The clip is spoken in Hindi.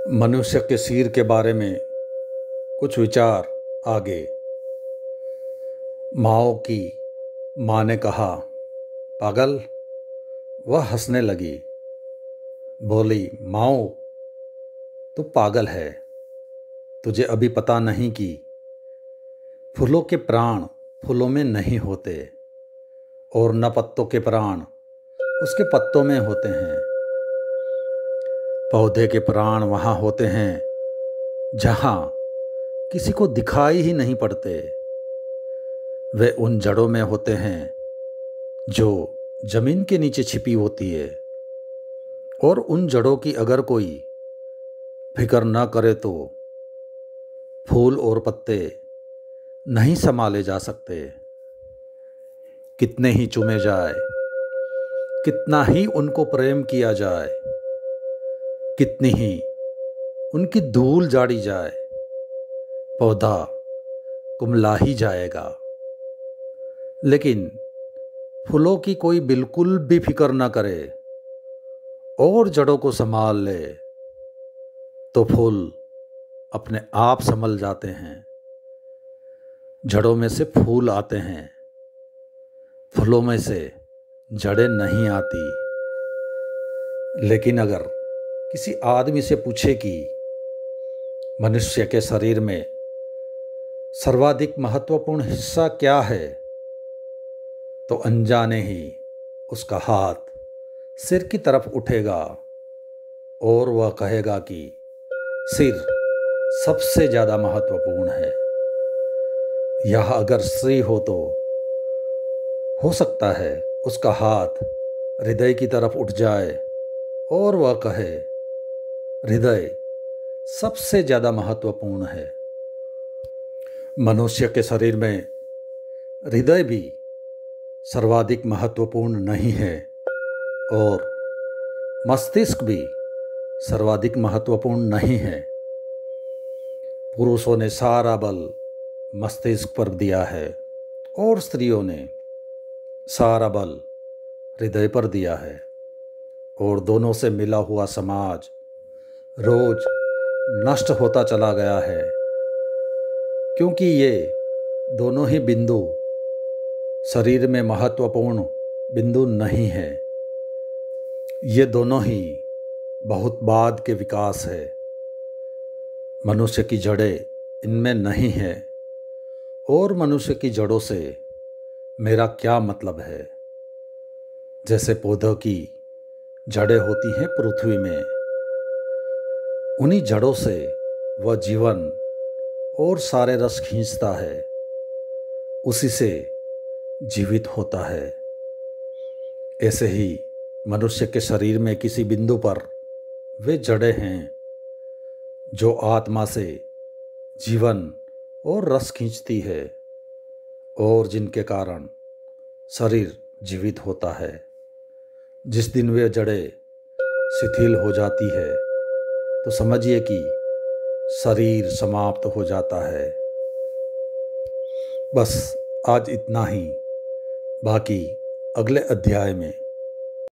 मनुष्य के सिर के बारे में कुछ विचार आगे। माओ की माँ ने कहा, पागल। वह हंसने लगी, बोली, माओ तू पागल है। तुझे अभी पता नहीं कि फूलों के प्राण फूलों में नहीं होते और न पत्तों के प्राण उसके पत्तों में होते हैं। पौधे के प्राण वहाँ होते हैं जहाँ किसी को दिखाई ही नहीं पड़ते। वे उन जड़ों में होते हैं जो जमीन के नीचे छिपी होती है, और उन जड़ों की अगर कोई फिक्र न करे तो फूल और पत्ते नहीं संभाले जा सकते। कितने ही चूमे जाए, कितना ही उनको प्रेम किया जाए, कितनी ही उनकी धूल झाड़ी जाए, पौधा कुम्हला ही जाएगा। लेकिन फूलों की कोई बिल्कुल भी फिक्र न करे और जड़ों को संभाल ले तो फूल अपने आप संभल जाते हैं। जड़ों में से फूल आते हैं, फूलों में से जड़ें नहीं आती। लेकिन अगर किसी आदमी से पूछे कि मनुष्य के शरीर में सर्वाधिक महत्वपूर्ण हिस्सा क्या है, तो अनजाने ही उसका हाथ सिर की तरफ उठेगा और वह कहेगा कि सिर सबसे ज़्यादा महत्वपूर्ण है। यह अगर स्त्री हो सकता है उसका हाथ हृदय की तरफ उठ जाए और वह कहे, हृदय सबसे ज़्यादा महत्वपूर्ण है। मनुष्य के शरीर में हृदय भी सर्वाधिक महत्वपूर्ण नहीं है और मस्तिष्क भी सर्वाधिक महत्वपूर्ण नहीं है। पुरुषों ने सारा बल मस्तिष्क पर दिया है और स्त्रियों ने सारा बल हृदय पर दिया है, और दोनों से मिला हुआ समाज रोज नष्ट होता चला गया है, क्योंकि ये दोनों ही बिंदु शरीर में महत्वपूर्ण बिंदु नहीं है। ये दोनों ही बहुत बाद के विकास है। मनुष्य की जड़ें इनमें नहीं है, और मनुष्य की जड़ों से मेरा क्या मतलब है। जैसे पौधों की जड़ें होती हैं पृथ्वी में, उन्हीं जड़ों से वह जीवन और सारे रस खींचता है, उसी से जीवित होता है। ऐसे ही मनुष्य के शरीर में किसी बिंदु पर वे जड़ें हैं जो आत्मा से जीवन और रस खींचती है, और जिनके कारण शरीर जीवित होता है। जिस दिन वे जड़ें शिथिल हो जाती है तो समझिए कि शरीर समाप्त हो जाता है। बस आज इतना ही, बाकी अगले अध्याय में